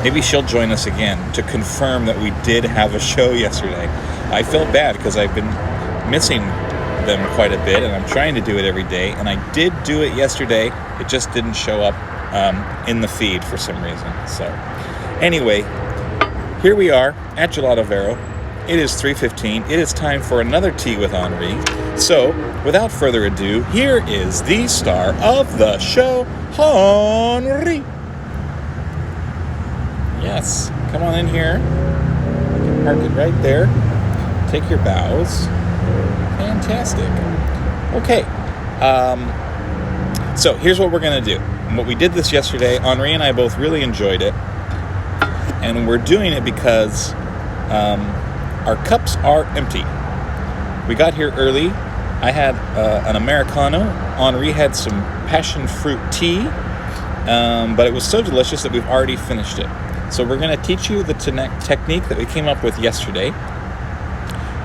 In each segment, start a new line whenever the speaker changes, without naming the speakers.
Maybe she'll join us again to confirm that we did have a show yesterday. I felt bad because I've been missing them quite a bit, and I'm trying to do it every day. And I did do it yesterday. It just didn't show up in the feed for some reason. So anyway, here we are at Gelato Vero. It is 3:15. It is time for another tea with Henri. So, without further ado, here is the star of the show, Henri. Yes, come on in here. Park it right there. Take your bows. Fantastic. Okay. So, here's what we're going to do. And what we did this yesterday, Henri and I both really enjoyed it. And we're doing it because our cups are empty. We got here early. I had an Americano. Henri had some passion fruit tea. But it was so delicious that we've already finished it. So we're going to teach you the technique that we came up with yesterday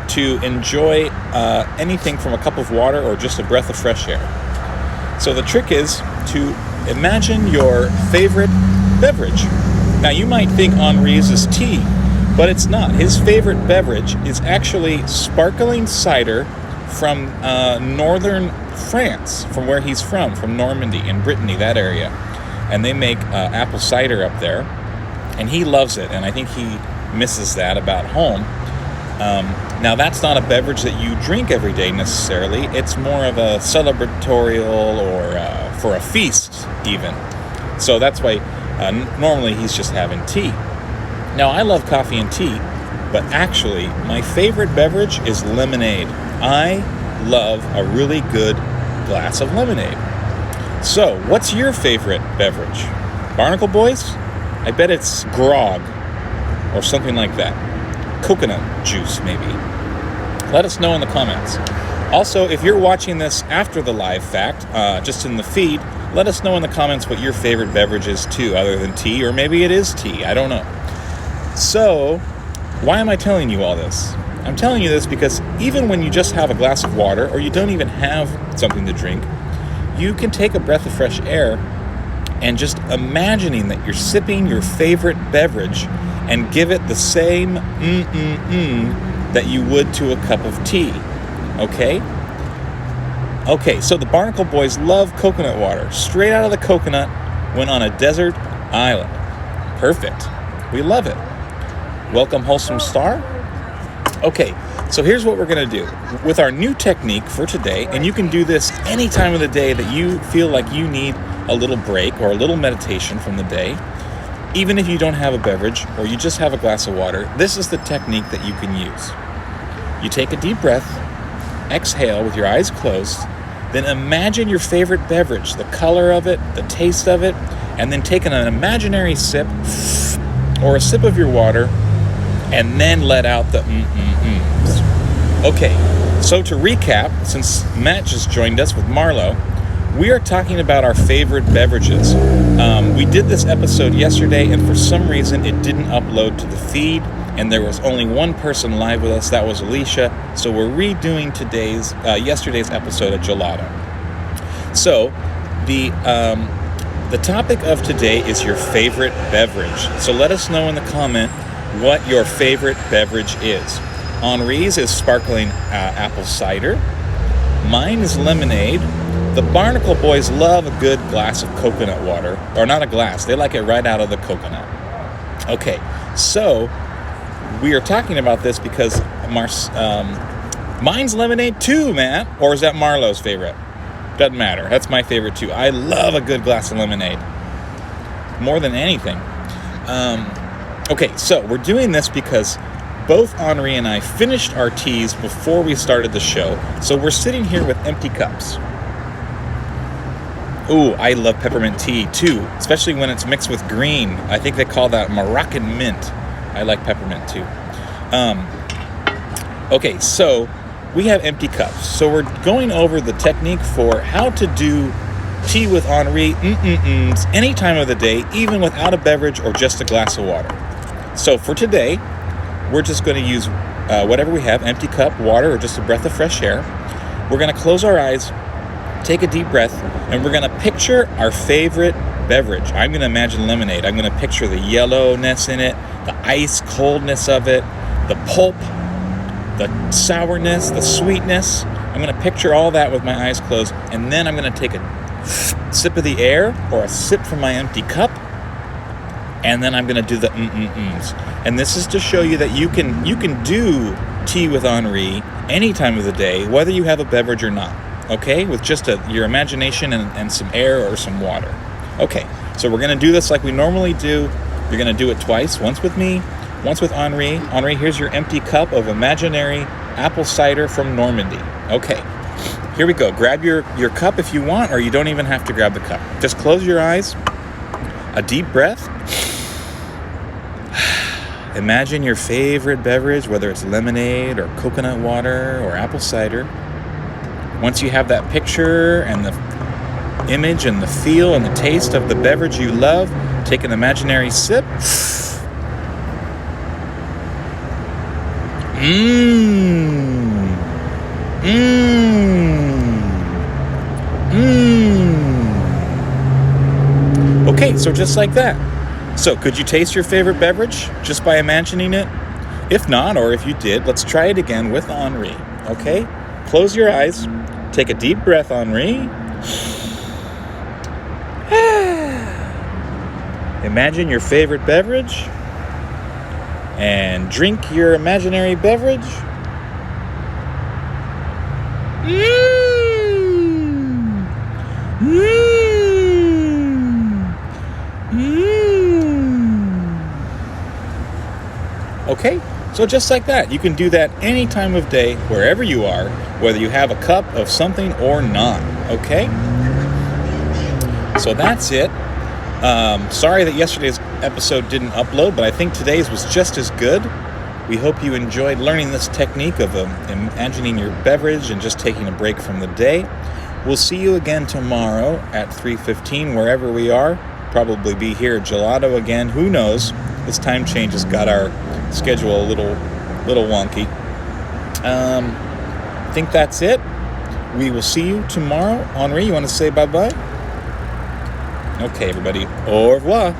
to enjoy anything from a cup of water or just a breath of fresh air. So the trick is to imagine your favorite beverage. Now you might think Henri's is tea, but it's not. His favorite beverage is actually sparkling cider from northern France, from where he's from Normandy and Brittany, that area. And they make apple cider up there, and he loves it, and I think he misses that about home. Now that's not a beverage that you drink every day necessarily. It's more of a celebratorial or for a feast even. So that's why normally he's just having tea. Now, I love coffee and tea, but actually, my favorite beverage is lemonade. I love a really good glass of lemonade. So, what's your favorite beverage? Barnacle Boys? I bet it's grog or something like that. Coconut juice, maybe. Let us know in the comments. Also, if you're watching this after the live fact, just in the feed, let us know in the comments what your favorite beverage is too, other than tea, or maybe it is tea. I don't know. So, why am I telling you all this? I'm telling you this because even when you just have a glass of water or you don't even have something to drink, you can take a breath of fresh air and just imagining that you're sipping your favorite beverage and give it the same that you would to a cup of tea. Okay? Okay, so the Barnacle Boys love coconut water, straight out of the coconut when on a desert island. Perfect. We love it. Welcome, Wholesome Star. Okay, so here's what we're going to do. With our new technique for today, and you can do this any time of the day that you feel like you need a little break or a little meditation from the day, even if you don't have a beverage or you just have a glass of water, this is the technique that you can use. You take a deep breath, exhale with your eyes closed, then imagine your favorite beverage, the color of it, the taste of it, and then take an imaginary sip or a sip of your water, and then let out the Okay, so to recap, since Matt just joined us with Marlo, we are talking about our favorite beverages. We did this episode yesterday, and for some reason it didn't upload to the feed, and there was only one person live with us, that was Alicia, so we're redoing yesterday's episode of Gelato. So, the topic of today is your favorite beverage. So let us know in the comment what your favorite beverage is. Henri's is sparkling apple cider. Mine is lemonade. The Barnacle Boys love a good glass of coconut water. Or not a glass, they like it right out of the coconut. Okay, so we are talking about this because mine's lemonade too, Matt. Or is that Marlo's favorite? Doesn't matter. That's my favorite too. I love a good glass of lemonade. More than anything. Okay, so we're doing this because both Henri and I finished our teas before we started the show. So we're sitting here with empty cups. Ooh, I love peppermint tea too, especially when it's mixed with green. I think they call that Moroccan mint. I like peppermint too. Okay, so we have empty cups. So we're going over the technique for how to do tea with Henri any time of the day, even without a beverage or just a glass of water. So for today, we're just going to use whatever we have, empty cup, water, or just a breath of fresh air. We're going to close our eyes, take a deep breath, and we're going to picture our favorite beverage. I'm going to imagine lemonade. I'm going to picture the yellowness in it, the ice coldness of it, the pulp, the sourness, the sweetness. I'm going to picture all that with my eyes closed, and then I'm going to take a sip of the air or a sip from my empty cup, and then I'm going to do the mm-mm-ums. And this is to show you that you can do tea with Henri any time of the day, whether you have a beverage or not, okay? With just your imagination and some air or some water. Okay, so we're going to do this like we normally do. You're going to do it twice, once with me, once with Henri. Henri, here's your empty cup of imaginary apple cider from Normandy. Okay, here we go. Grab your cup if you want, or you don't even have to grab the cup. Just close your eyes, a deep breath. Imagine your favorite beverage, whether it's lemonade or coconut water or apple cider. Once you have that picture and the image and the feel and the taste of the beverage you love, take an imaginary sip. Okay, so just like that. So, could you taste your favorite beverage just by imagining it? If not, or if you did, let's try it again with Henri. Okay? Close your eyes. Take a deep breath, Henri. Imagine your favorite beverage. And drink your imaginary beverage. Okay, so just like that, you can do that any time of day, wherever you are, whether you have a cup of something or not, okay? So that's it. Sorry that yesterday's episode didn't upload, but I think today's was just as good. We hope you enjoyed learning this technique of imagining your beverage and just taking a break from the day. We'll see you again tomorrow at 3:15, wherever we are. Probably be here at Gelato again. Who knows? This time change has got our schedule a little wonky. I think that's it. We will see you tomorrow. Henri, you want to say bye-bye? Okay, everybody. Au revoir.